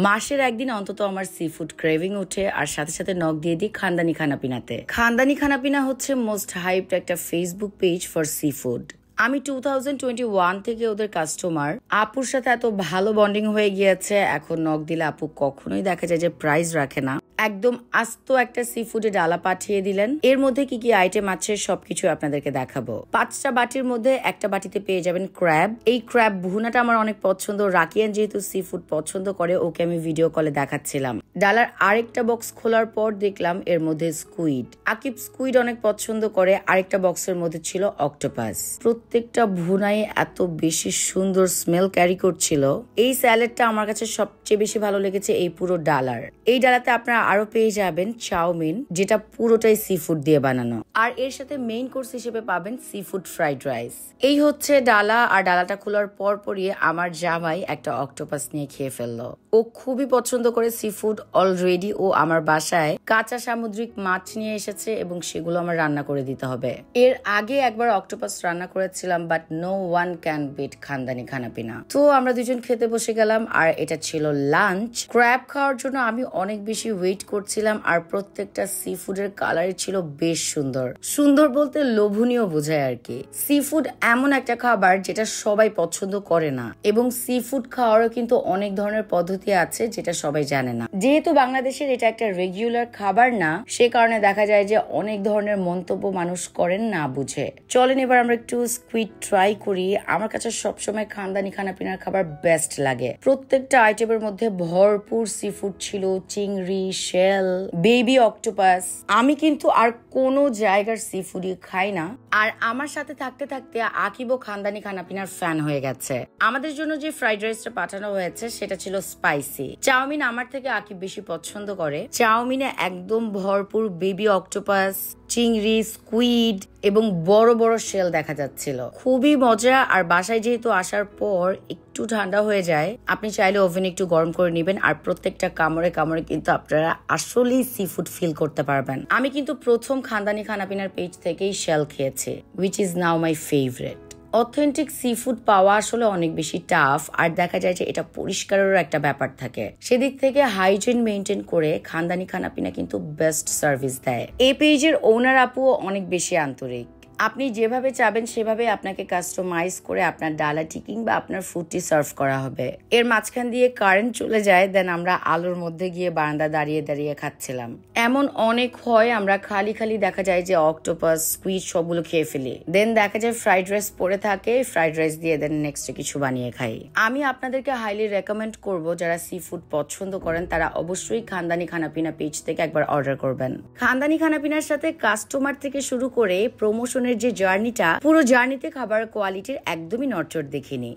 মাসের একদিন অন্তত আমার সি ফুড ক্রেভিং উঠে আর সাথে সাথে নক দিয়ে দিই খানদানি খানাপিনাতে। খানদানি খানাপিনা হচ্ছে মোস্ট হাইপড একটা Facebook page for sea food. আমি 2021 থেকে ওদের কাস্টমার। আপুর সাথে এত ভালো বন্ডিং হয়ে গিয়েছে, এখন নক দিলে আপু কখনোই দেখা যায় যে প্রাইস রাখে না। একদম আস্ত একটা সি ফুডে ডালা পাঠিয়ে দিলেন। এর মধ্যে কি কি আইটেম আছে সবকিছু আপনাদেরকে দেখাবো। 5টা বাটির মধ্যে একটা বাটিতে পেয়ে যাবেন ক্র্যাব। এই ক্র্যাব ভুনাটা আমার অনেক পছন্দ। রাকিয়ান যেহেতু সি ফুড পছন্দ করে, ওকে আমি ভিডিও কলে দেখাচ্ছিলাম। ডালার আরেকটা বক্স খোলার পর দেখলাম এর মধ্যে স্কুইড। আকিব স্কুইড অনেক পছন্দ করে। আরেকটা বক্সের মধ্যে ছিল অক্টোপাস। প্রত্যেকটা ভুনাই এত বেশি সুন্দর স্মেল ক্যারি করছিল। এই স্যালাডটা আমার কাছে সবচেয়ে বেশি ভালো লেগেছে এই পুরো ডালার। এই ডালাতে আপনারা আরো পেয়ে যাবেন চাউমিন, যেটা পুরোটাই সি ফুড দিয়ে বানানো। আর এর সাথে মেইন কোর্স হিসেবে পাবেন সি ফুড ফ্রাইড রাইস। এই হচ্ছে ডালা। আর ডালাটা খোলার পরই আমার জামাই একটা অক্টোপাস নিয়ে খেয়ে ফেললো। ও খুবই পছন্দ করে সি ফুড। অলরেডি ও আমার বাসায় কাঁচা সামুদ্রিক মাছ নিয়ে এসেছে এবং সেগুলো আমার রান্না করে দিতে হবে। এর আগে একবার অক্টোপাস রান্না করেছিলাম, but no one can beat খানদানি খানাপিনা। তো আমরা দুজন খেতে বসে গেলাম আর এটা ছিল লাঞ্চ। ক্র্যাব খাওয়ার জন্য আমি অনেক বেশি ওয়েট করছিলাম আর প্রত্যেকটা সি ফুডের কালার ছিল বেশ সুন্দর। সুন্দর বলতে লোভনীয় বোঝায় আর কি। সি ফুড এমন একটা খাবার যেটা সবাই পছন্দ করে না, এবং সি ফুড খাওয়ারও কিন্তু অনেক ধরনের পদ্ধতি আছে যেটা সবাই জানে না। যেহেতু বাংলাদেশের এটা একটা রেগুলার খাবার না, সে কারণে দেখা যায় যে অনেক ধরনের মন্তব্য মানুষ করেন না বুঝে। চলেন এবার আমরা একটু স্কুইড ট্রাই করি। আমার কাছে সবসময় খানদানি খানাপিনার খাবার বেস্ট লাগে। প্রত্যেকটা আইটেমের মধ্যে ভরপুর সি ফুড ছিল। চিংড়ি, শেল, বেবি অক্টোপাস। আমি কিন্তু আর কোনো জায়গার সি ফুডই খাই না। আর আমার সাথে থাকতে থাকতে আকিবও খানদানি খানাপিনার ফ্যান হয়ে গেছে। আমাদের জন্য যে ফ্রাইড রাইসটা পাঠানো হয়েছে সেটা ছিল স্পাইসি। চাউমিন আমার থেকে আকিব বেশি পছন্দ করে। চাউমিনে একদম ভরপুর বেবি অক্টোপাস, চিংড়ি, স্কুইড এবং বড় বড় শেল দেখা যাচ্ছিল। খুবই মজা। আর বাসায় যেহেতু আসার পর একটু ঠান্ডা হয়ে যায়, আপনি চাইলে ওভেনে একটু গরম করে নেবেন। আর প্রত্যেকটা কামড়ে কামড়ে কিন্তু আপনারা আসলেই সি ফুড ফিল করতে পারবেন। আমি কিন্তু প্রথম খানদানি খানাপিনার পেজ থেকেই শেল খেয়েছি, which is now my favourite. Authentic sea food পাওয়া আসলে অনেক বেশি টাফ। আর দেখা যায় যে এটা পরিষ্কারেরও একটা ব্যাপার থাকে। সেদিক থেকে হাইজিন মেনটেন করে খানদানি খানাপিনা কিন্তু বেস্ট সার্ভিস দেয়। এই পেজের ওনার আপুও অনেক বেশি আন্তরিক। আপনি যেভাবে চাবেন সেভাবে আপনাকে কাস্টমাইজ করে আপনার ডালাটি কিংবা আপনার ফুডটি সার্ভ করা হবে। এর মাঝখান দিয়ে কারেন্ট চলে যায়, দেন আমরা আলোর মধ্যে গিয়ে বারান্দা দাঁড়িয়ে দাঁড়িয়ে খাচ্ছিলাম। এমন অনেক হয় আমরা খালি খালি দেখা যায় যে অক্টোপাস, স্কুইড সবগুলো খেয়ে ফেলি। দেন দেখা যায় ফ্রাইড রাইস পড়ে থাকে, ফ্রাইড রাইস দিয়ে দেন নেক্সট কিছু বানিয়ে খাই। আমি আপনাদেরকে হাইলি রেকমেন্ড করব, যারা সি ফুড পছন্দ করেন তারা অবশ্যই খানদানি খানাপিনা পেজ থেকে একবার অর্ডার করবেন। খানদানি খানাপিনার সাথে কাস্টমার থেকে শুরু করে প্রমোশন যে জার্নিটা, পুরো জার্নিতে খাবার কোয়ালিটির একদমই নড়চড় দেখিনি।